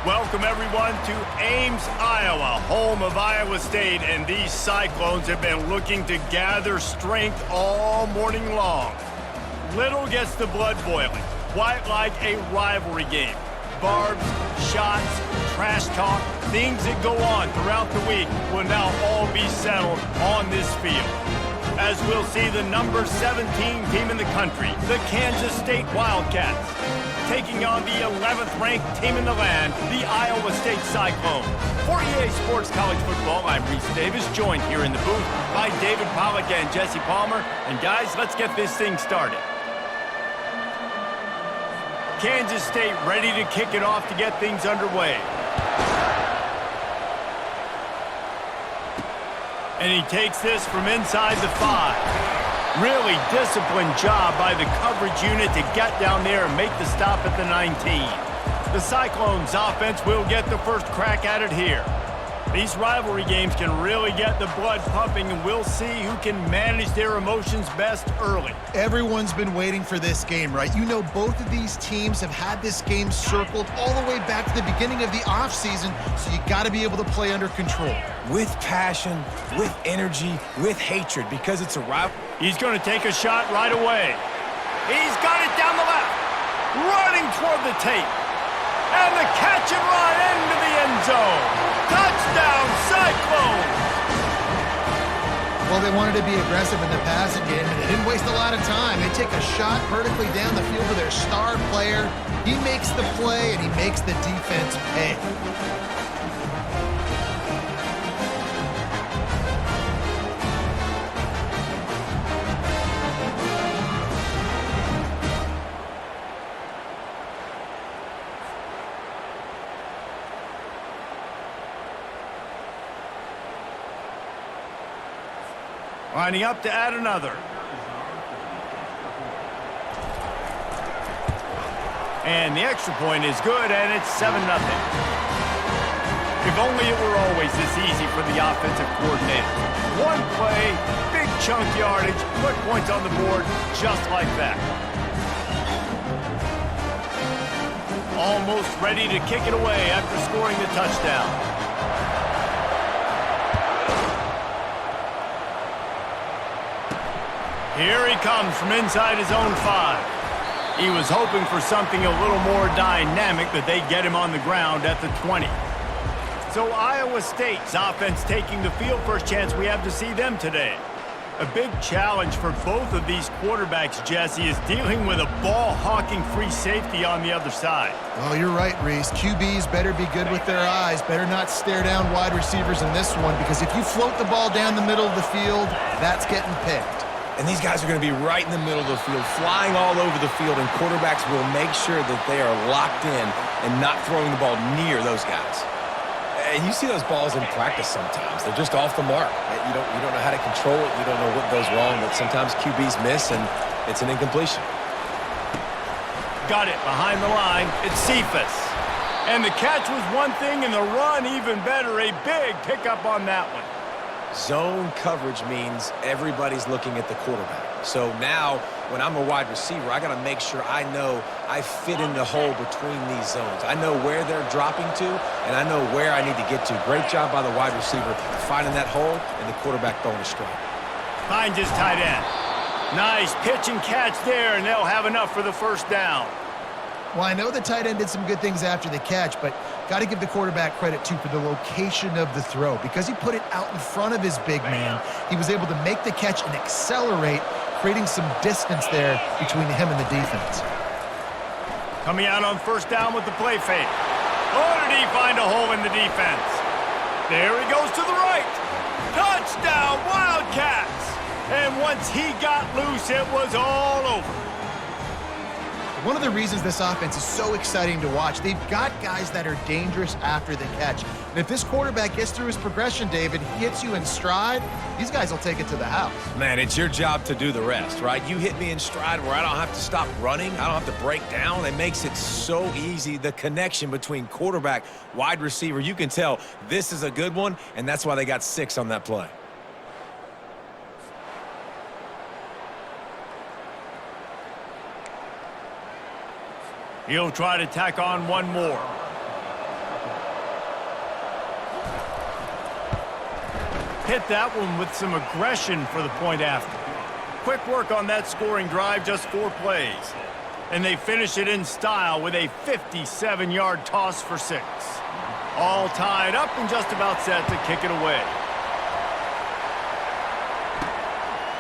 Welcome, everyone, to Ames, Iowa, home of Iowa State, and these Cyclones have been looking to gather strength all morning long. Little gets the blood boiling, quite like a rivalry game. Barbs, shots, trash talk, things that go on throughout the week will now all be settled on this field. As we'll see the number 17 team in the country, the Kansas State Wildcats, taking on the 11th ranked team in the land, the Iowa State Cyclones. For EA Sports College Football, I'm Reese Davis, joined here in the booth by David Pollack and Jesse Palmer. And guys, let's get this thing started. Kansas State ready to kick it off to get things underway. And he takes this from inside the 5. Really disciplined job by the coverage unit to get down there and make the stop at the 19. The Cyclones offense will get the first crack at it here. These rivalry games can really get the blood pumping, and we'll see who can manage their emotions best early. Everyone's been waiting for this game, right? You know, both of these teams have had this game circled all the way back to the beginning of the offseason, so you got to be able to play under control. With passion, with energy, with hatred, because it's a rivalry. He's going to take a shot right away. He's got it down the left, running toward the tape. And the catch and run into the end zone. Touchdown, Cyclones! Well, they wanted to be aggressive in the passing game, and they didn't waste a lot of time. They take a shot vertically down the field to their star player. He makes the play, and he makes the defense pay. Lining up to add another. And the extra point is good, and it's 7-0. If only it were always this easy for the offensive coordinator. One play, big chunk yardage, put points on the board just like that. Almost ready to kick it away after scoring the touchdown. Here he comes from inside his own 5. He was hoping for something a little more dynamic, but they get him on the ground at the 20. So Iowa State's offense taking the field. First chance we have to see them today. A big challenge for both of these quarterbacks, Jesse, is dealing with a ball-hawking free safety on the other side. Oh, you're right, Reese. QBs better be good with their eyes. Better not stare down wide receivers in this one, because if you float the ball down the middle of the field, that's getting picked. And these guys are going to be right in the middle of the field, flying all over the field, and quarterbacks will make sure that they are locked in and not throwing the ball near those guys. And you see those balls in practice sometimes. They're just off the mark. You don't know how to control it. You don't know what goes wrong, but sometimes QBs miss, and it's an incompletion. Got it behind the line. It's Cephas. And the catch was one thing, and the run even better. A big pickup on that one. Zone coverage means everybody's looking at the quarterback. So now, when I'm a wide receiver, I got to make sure I know I fit in the hole between these zones. I know where they're dropping to, and I know where I need to get to. Great job by the wide receiver finding that hole, and the quarterback throwing a strike. Finds his tight end. Nice pitch and catch there, and they'll have enough for the first down. Well, I know the tight end did some good things after the catch, but got to give the quarterback credit, too, for the location of the throw. Because he put it out in front of his big man, he was able to make the catch and accelerate, creating some distance there between him and the defense. Coming out on first down with the play fake. Oh, did he find a hole in the defense? There he goes to the right. Touchdown, Wildcats! And once he got loose, it was all over. One of the reasons this offense is so exciting to watch, they've got guys that are dangerous after the catch. And if this quarterback gets through his progression, David, he hits you in stride, these guys will take it to the house. Man, it's your job to do the rest, right? You hit me in stride where I don't have to stop running. I don't have to break down. It makes it so easy, the connection between quarterback, wide receiver. You can tell this is a good one, and that's why they got 6 on that play. He'll try to tack on one more. Hit that one with some aggression for the point after. Quick work on that scoring drive, just 4 plays. And they finish it in style with a 57-yard toss for 6. All tied up and just about set to kick it away.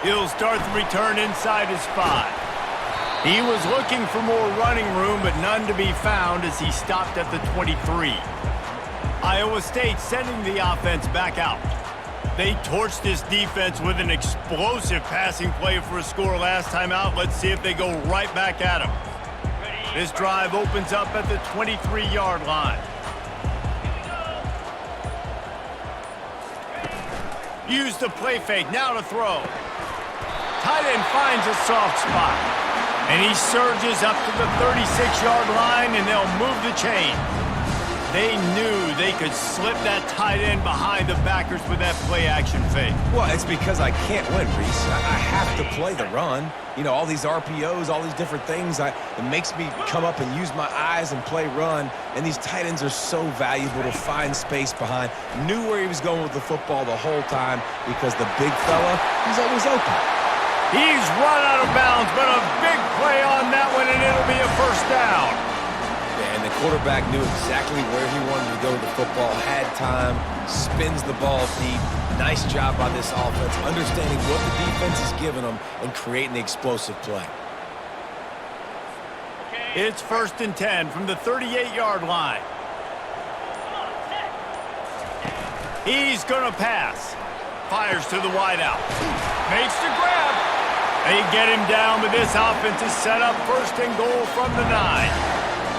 He'll start the return inside his 5. He was looking for more running room, but none to be found as he stopped at the 23. Iowa State sending the offense back out. They torched this defense with an explosive passing play for a score last time out. Let's see if they go right back at him. This drive opens up at the 23-yard line. Use the play fake, now to throw. Tight end finds a soft spot. And he surges up to the 36-yard line, and they'll move the chain. They knew they could slip that tight end behind the backers with that play-action fake. Well, it's because I can't win, Reese. I have to play the run. You know, all these RPOs, all these different things. It makes me come up and use my eyes and play run. And these tight ends are so valuable to find space behind. Knew where he was going with the football the whole time because the big fella, he's always open. He's run out of bounds, but a big play on that one, and it'll be a first down. And the quarterback knew exactly where he wanted to go with the football, had time, spins the ball deep. Nice job by this offense, understanding what the defense is giving them and creating the explosive play. It's 1st and 10 from the 38-yard line. He's going to pass. Fires to the wideout. Makes the grab. They get him down, but this offense is set up 1st and goal from the 9.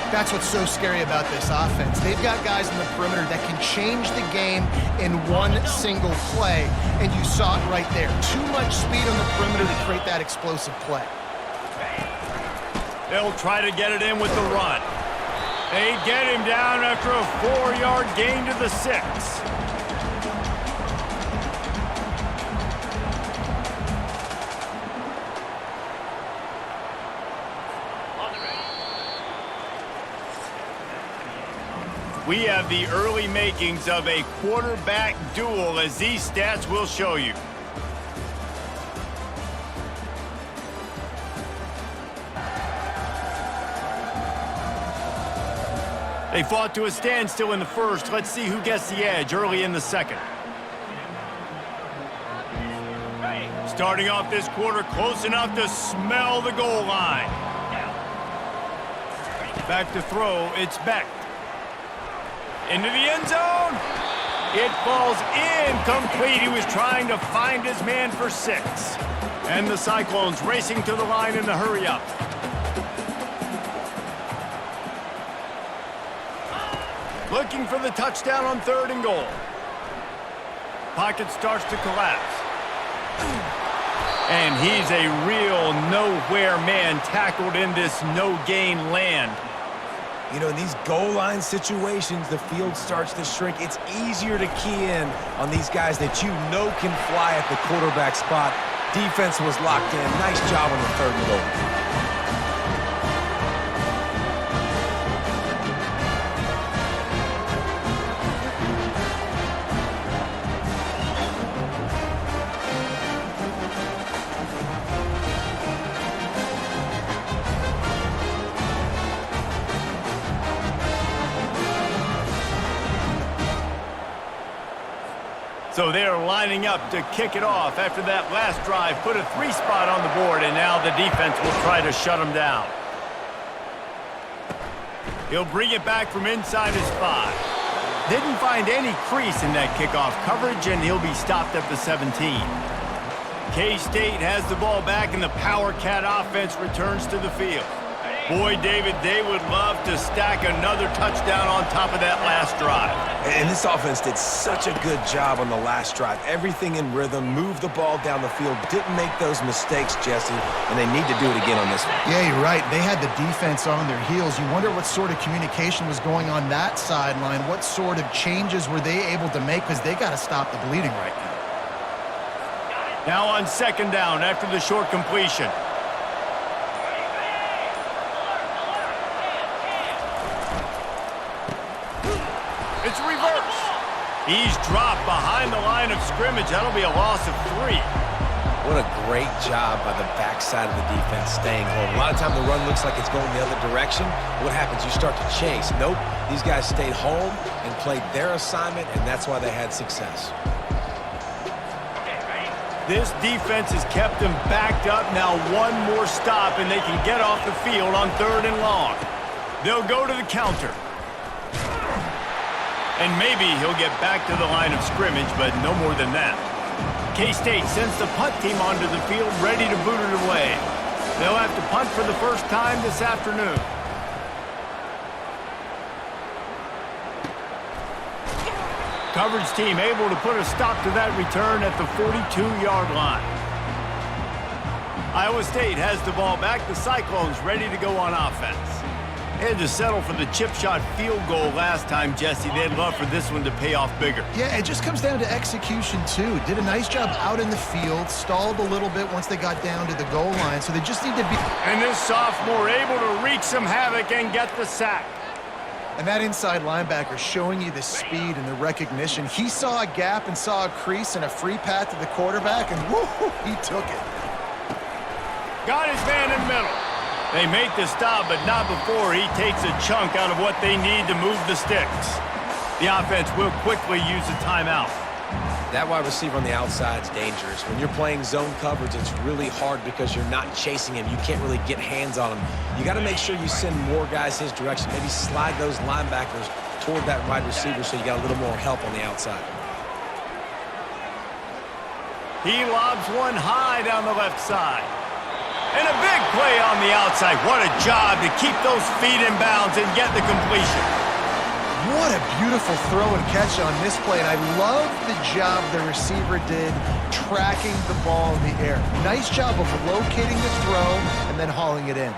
That's what's so scary about this offense. They've got guys in the perimeter that can change the game in one single play, and you saw it right there. Too much speed on the perimeter to create that explosive play. They'll try to get it in with the run. They get him down after a 4-yard gain to the 6. We have the early makings of a quarterback duel, as these stats will show you. They fought to a standstill in the first. Let's see who gets the edge early in the second. Starting off this quarter close enough to smell the goal line. Back to throw, it's Beck. Into the end zone. It falls incomplete. He was trying to find his man for 6. And the Cyclones racing to the line in the hurry-up. Looking for the touchdown on 3rd and goal. Pocket starts to collapse. And he's a real nowhere man tackled in this no-gain land. You know, in these goal line situations, the field starts to shrink. It's easier to key in on these guys that you know can fly at the quarterback spot. Defense was locked in. Nice job on the 3rd and goal. So they're lining up to kick it off after that last drive. Put a 3 spot on the board, and now the defense will try to shut them down. He'll bring it back from inside his 5. Didn't find any crease in that kickoff coverage, and he'll be stopped at the 17. K-State has the ball back, and the Power Cat offense returns to the field. Boy, David, they would love to stack another touchdown on top of that last drive. And this offense did such a good job on the last drive. Everything in rhythm, moved the ball down the field, didn't make those mistakes, Jesse, and they need to do it again on this one. Yeah, you're right. They had the defense on their heels. You wonder what sort of communication was going on that sideline. What sort of changes were they able to make, because they got to stop the bleeding right now. Now on 2nd down after the short completion. It's reverse. He's dropped behind the line of scrimmage. That'll be a loss of 3. What a great job by the backside of the defense staying home. A lot of time the run looks like it's going the other direction. What happens? You start to chase. Nope. These guys stayed home and played their assignment, and that's why they had success. This defense has kept them backed up. Now one more stop, and they can get off the field on 3rd and long. They'll go to the counter. And maybe he'll get back to the line of scrimmage, but no more than that. K-State sends the punt team onto the field, ready to boot it away. They'll have to punt for the first time this afternoon. Coverage team able to put a stop to that return at the 42-yard line. Iowa State has the ball back. The Cyclones ready to go on offense. They had to settle for the chip shot field goal last time, Jesse. They'd love for this one to pay off bigger. Yeah, it just comes down to execution, too. Did a nice job out in the field, stalled a little bit once they got down to the goal line, so they just need to be... And this sophomore able to wreak some havoc and get the sack. And that inside linebacker showing you the speed and the recognition. He saw a gap and saw a crease and a free path to the quarterback, and whoo, he took it. Got his man in the middle. They make the stop, but not before he takes a chunk out of what they need to move the sticks. The offense will quickly use a timeout. That wide receiver on the outside is dangerous. When you're playing zone coverage, it's really hard because you're not chasing him. You can't really get hands on him. You got to make sure you send more guys his direction. Maybe slide those linebackers toward that wide receiver so you got a little more help on the outside. He lobs one high down the left side. And a big play on the outside. What a job to keep those feet in bounds and get the completion. What a beautiful throw and catch on this play. And I love the job the receiver did tracking the ball in the air. Nice job of locating the throw and then hauling it in.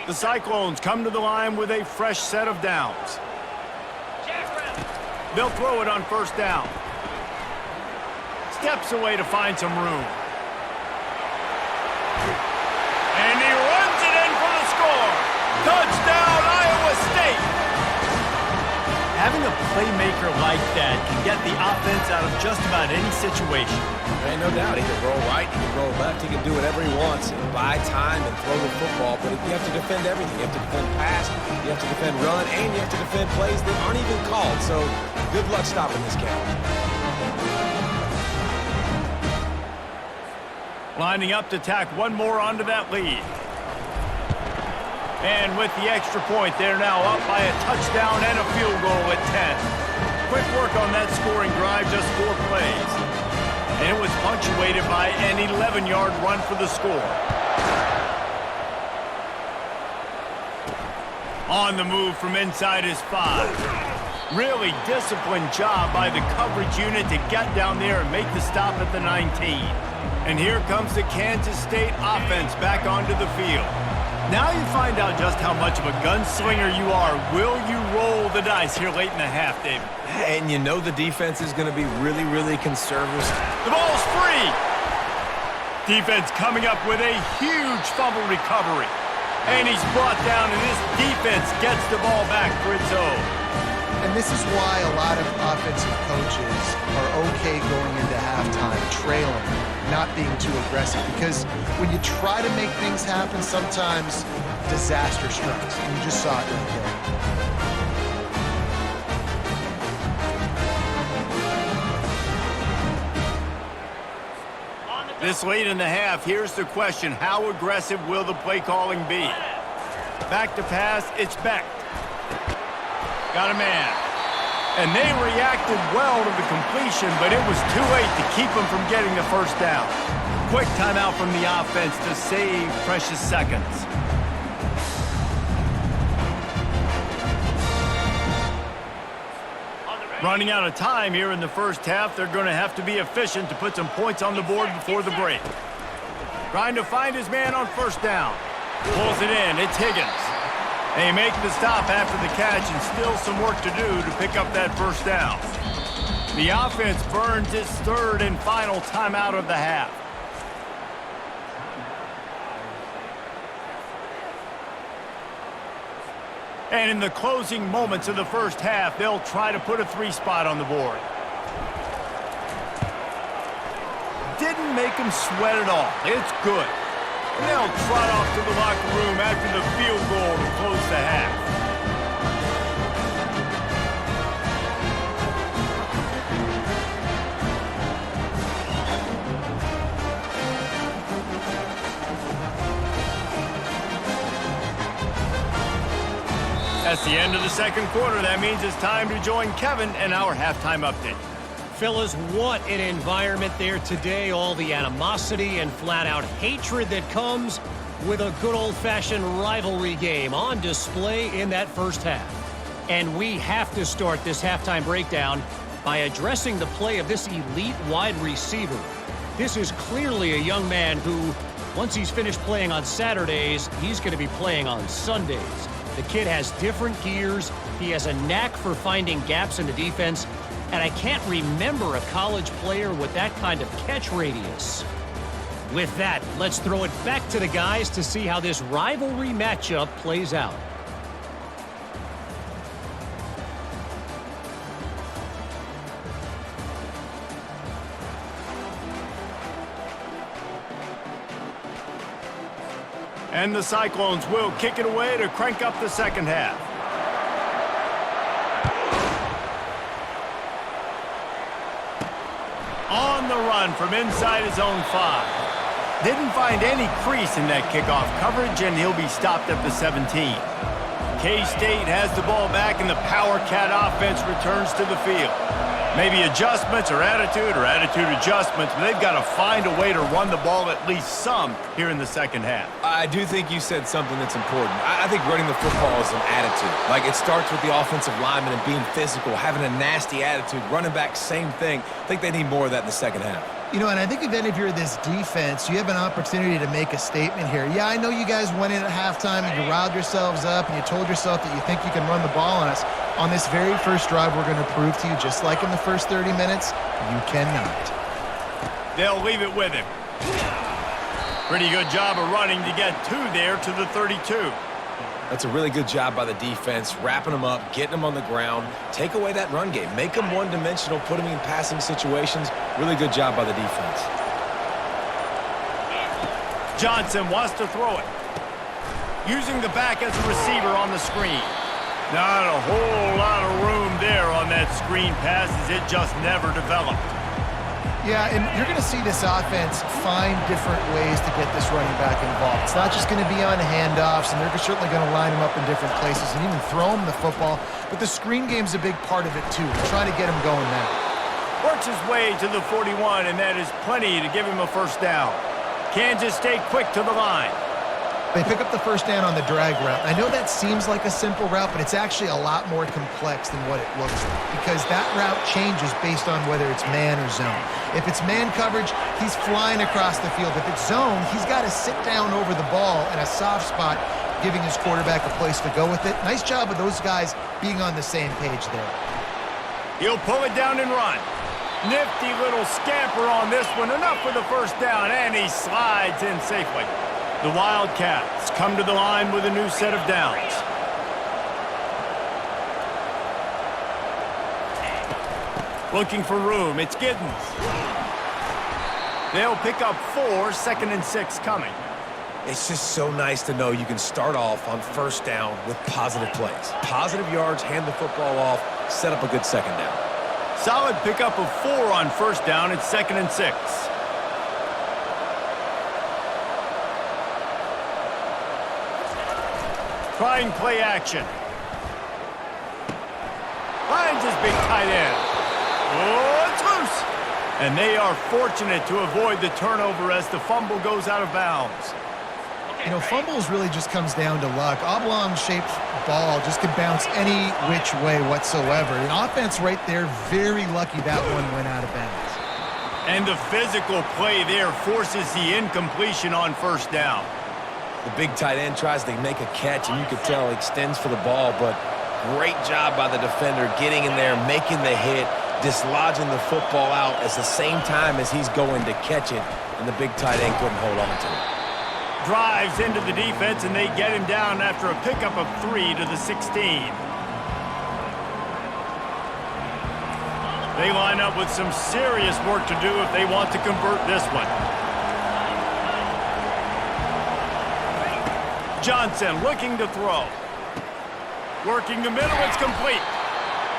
The Cyclones come to the line with a fresh set of downs. They'll throw it on 1st down. Steps away to find some room. And he runs it in for the score. Touchdown, Iowa State. Having a playmaker like that can get the offense out of just about any situation. And no doubt, he can roll right, he can roll left, he can do whatever he wants. Buy time and throw the football, but you have to defend everything. You have to defend pass, you have to defend run, and you have to defend plays that aren't even called. So good luck stopping this count. Lining up to tack one more onto that lead. And with the extra point, they're now up by a touchdown and a field goal at 10. Quick work on that scoring drive, just 4 plays. And it was punctuated by an 11-yard run for the score. On the move from inside his 5. Really disciplined job by the coverage unit to get down there and make the stop at the 19. And here comes the Kansas State offense back onto the field. Now you find out just how much of a gunslinger you are. Will you roll the dice here late in the half, David? And you know the defense is going to be really, really conservative. The ball's free. Defense coming up with a huge fumble recovery. And he's brought down, and this defense gets the ball back for its own. And this is why a lot of offensive coaches are okay going into halftime, trailing, not being too aggressive. Because when you try to make things happen, sometimes disaster strikes. And you just saw it right there. This late in the half, here's the question. How aggressive will the play calling be? Back to pass, it's Beck. Got a man. And they reacted well to the completion, but it was too late to keep them from getting the first down. Quick timeout from the offense to save precious seconds. Running out of time here in the first half. They're going to have to be efficient to put some points on the board before the break. Trying to find his man on 1st down. Pulls it in. It's Higgins. They make the stop after the catch, and still some work to do to pick up that 1st down. The offense burns its 3rd and final timeout of the half. And in the closing moments of the first half, they'll try to put a 3 spot on the board. Didn't make them sweat at all. It's good. And they'll trot off to the locker room after the field goal to close the half. That's the end of the second quarter. That means it's time to join Kevin and our halftime update. Fellas, what an environment there today. All the animosity and flat-out hatred that comes with a good old-fashioned rivalry game on display in that first half. And we have to start this halftime breakdown by addressing the play of this elite wide receiver. This is clearly a young man who, once he's finished playing on Saturdays, he's going to be playing on Sundays. The kid has different gears. He has a knack for finding gaps in the defense. And I can't remember a college player with that kind of catch radius. With that, let's throw it back to the guys to see how this rivalry matchup plays out. And the Cyclones will kick it away to crank up the second half. On the run from inside his own 5. Didn't find any crease in that kickoff coverage, and he'll be stopped at the 17. K-State has the ball back, and the Power Cat offense returns to the field. Maybe adjustments or attitude adjustments, but they've got to find a way to run the ball at least some here in the second half. I do think you said something that's important. I think running the football is an attitude. Like, it starts with the offensive lineman and being physical, having a nasty attitude. Running back, same thing. I think they need more of that in the second half. You know, and I think if any of you are this defense, you have an opportunity to make a statement here. Yeah, I know you guys went in at halftime and you riled yourselves up and you told yourself that you think you can run the ball on us. On this very first drive, we're going to prove to you, just like in the first 30 minutes, you cannot. They'll leave it with him. Pretty good job of running to get 2 there to the 32. That's a really good job by the defense, wrapping them up, getting them on the ground. Take away that run game. Make them one-dimensional, put them in passing situations. Really good job by the defense. Johnson wants to throw it. Using the back as a receiver on the screen. Not a whole lot of room there on that screen pass, as it just never developed. Yeah, and you're going to see this offense find different ways to get this running back involved. It's not just going to be on handoffs, and they're certainly going to line him up in different places and even throw him the football. But the screen game's a big part of it, too. They're trying to get him going now. Works his way to the 41, and that is plenty to give him a first down. Kansas State quick to the line. They pick up the first down on the drag route. I know that seems like a simple route, but it's actually a lot more complex than what it looks like, because that route changes based on whether it's man or zone. If it's man coverage, he's flying across the field. If it's zone, he's got to sit down over the ball in a soft spot, giving his quarterback a place to go with it. Nice job of those guys being on the same page there. He'll pull it down and run. Nifty little scamper on this one. Enough for the first down, and he slides in safely. The Wildcats come to the line with a new set of downs. Looking for room, it's Giddens. They'll pick up 4, 2nd and 6 coming. It's just so nice to know you can start off on first down with positive plays. Positive yards, hand the football off, set up a good second down. Solid pickup of 4 on first down. It's 2nd and 6. Trying play action. Finds his big tight end. Oh, it's loose. And they are fortunate to avoid the turnover as the fumble goes out of bounds. You know, fumbles really just comes down to luck. Oblong-shaped ball just can bounce any which way whatsoever. An offense right there, very lucky that one went out of bounds. And the physical play there forces the incompletion on first down. The big tight end tries to make a catch, and you could tell he extends for the ball, but great job by the defender getting in there, making the hit, dislodging the football out at the same time as he's going to catch it, and the big tight end couldn't hold on to it. Drives into the defense, and they get him down after a pickup of 3 to the 16. They line up with some serious work to do if they want to convert this one. Johnson looking to throw. Working the middle, it's complete.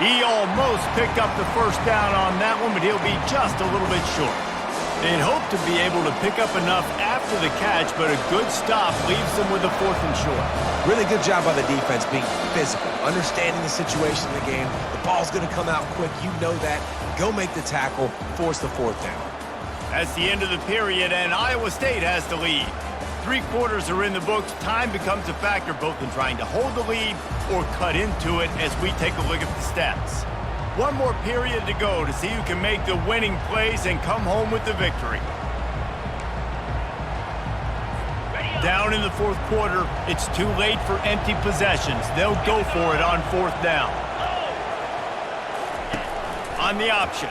He almost picked up the first down on that one, but he'll be just a little bit short. They'd hope to be able to pick up enough after the catch, but a good stop leaves them with a 4th and short. Really good job by the defense being physical, understanding the situation in the game. The ball's going to come out quick. You know that. Go make the tackle, force the 4th down. That's the end of the period, and Iowa State has the lead. 3 quarters are in the books. Time becomes a factor both in trying to hold the lead or cut into it as we take a look at the stats. One more period to go to see who can make the winning plays and come home with the victory. Down in the 4th quarter, it's too late for empty possessions. They'll go for it on 4th down. On the option.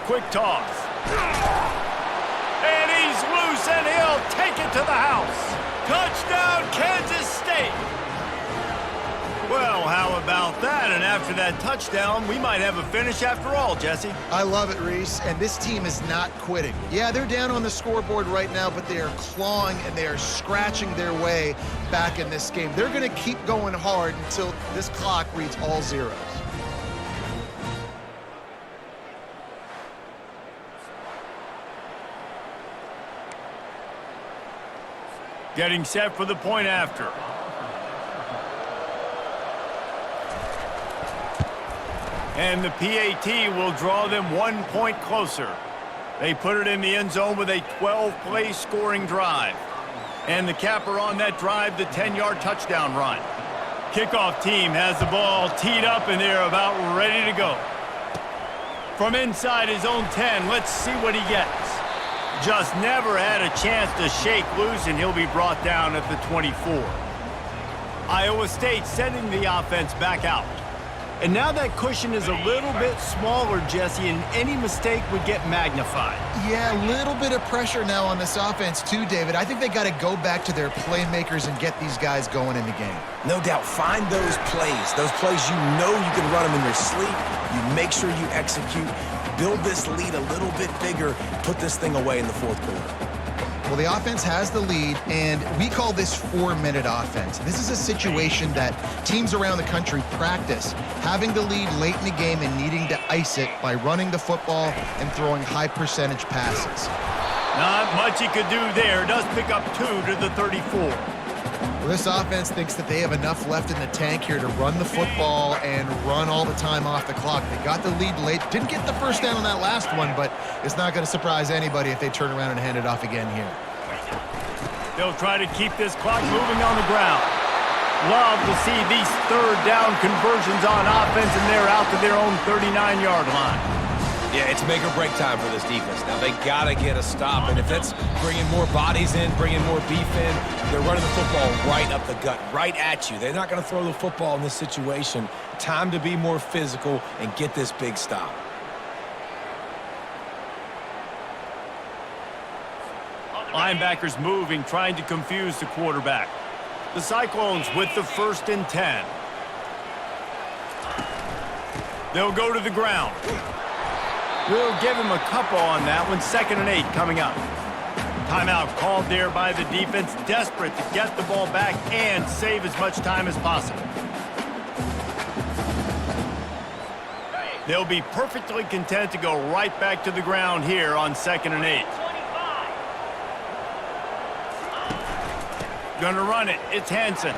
Quick toss. And he's loose, and he'll take it to the house. Touchdown, Kansas State. Well, how about that? And after that touchdown, we might have a finish after all, Jesse. I love it, Reese, and this team is not quitting. Yeah, they're down on the scoreboard right now, but they are clawing and they are scratching their way back in this game. They're going to keep going hard until this clock reads all zeros. Getting set for the point after. And the PAT will draw them 1 point closer. They put it in the end zone with a 12-play scoring drive. And the capper on that drive, the 10-yard touchdown run. Kickoff team has the ball teed up, and they're about ready to go. From inside his own 10, let's see what he gets. Just never had a chance to shake loose, and he'll be brought down at the 24. Iowa State sending the offense back out. And now that cushion is a little bit smaller, Jesse, and any mistake would get magnified. Yeah, a little bit of pressure now on this offense too, David. I think they got to go back to their playmakers and get these guys going in the game. No doubt. Find those plays you know you can run them in your sleep. You make sure you execute. Build this lead a little bit bigger. Put this thing away in the 4th quarter. Well, the offense has the lead, and we call this 4-minute offense. This is a situation that teams around the country practice, having the lead late in the game and needing to ice it by running the football and throwing high-percentage passes. Not much he could do there. Does pick up 2 to the 34. Well, this offense thinks that they have enough left in the tank here to run the football and run all the time off the clock. They got the lead late. Didn't get the first down on that last one, but it's not going to surprise anybody if they turn around and hand it off again here. They'll try to keep this clock moving on the ground. Love to see these 3rd down conversions on offense, and they're out to their own 39-yard line. Yeah, it's make or break time for this defense. Now, they got to get a stop, and if that's bringing more bodies in, bringing more beef in, they're running the football right up the gut, right at you. They're not going to throw the football in this situation. Time to be more physical and get this big stop. Linebackers moving, trying to confuse the quarterback. The Cyclones with the 1st and 10. They'll go to the ground. We'll give him a couple on that one. 2nd and 8 coming up. Timeout called there by the defense, desperate to get the ball back and save as much time as possible. They'll be perfectly content to go right back to the ground here on 2nd and 8. Gonna run it. It's Hansen.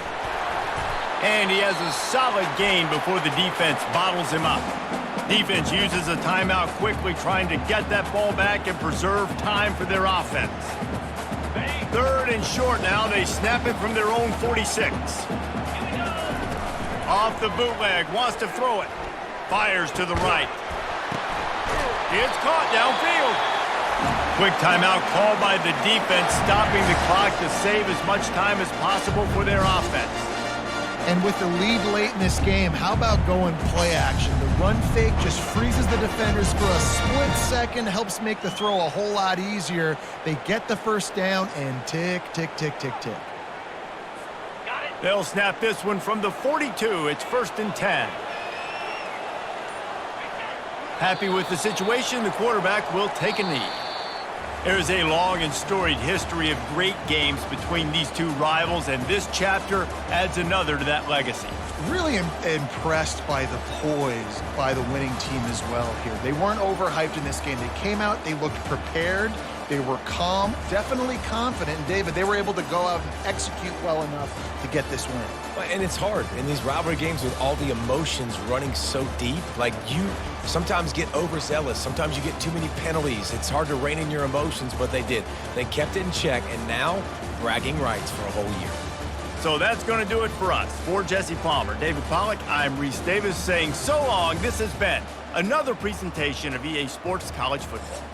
And he has a solid gain before the defense bottles him up. Defense uses a timeout quickly, trying to get that ball back and preserve time for their offense. 3rd and short now. They snap it from their own 46. Off the bootleg. Wants to throw it. Fires to the right. It's caught downfield. Quick timeout called by the defense, stopping the clock to save as much time as possible for their offense. And with the lead late in this game, how about going play action? The run fake just freezes the defenders for a split second, helps make the throw a whole lot easier. They get the first down and tick, tick, tick, tick, tick. They'll snap this one from the 42. It's 1st and 10. Happy with the situation, the quarterback will take a knee. There's a long and storied history of great games between these two rivals, and this chapter adds another to that legacy. Really impressed by the poise by the winning team as well here. They weren't overhyped in this game. They came out, they looked prepared, they were calm, definitely confident. And David, they were able to go out and execute well enough to get this win. And it's hard in these rivalry games with all the emotions running so deep. Like, you sometimes get overzealous. Sometimes you get too many penalties. It's hard to rein in your emotions, but they did. They kept it in check, and now bragging rights for a whole year. So that's going to do it for us. For Jesse Palmer, David Pollack, I'm Reese Davis saying so long. This has been another presentation of EA Sports College Football.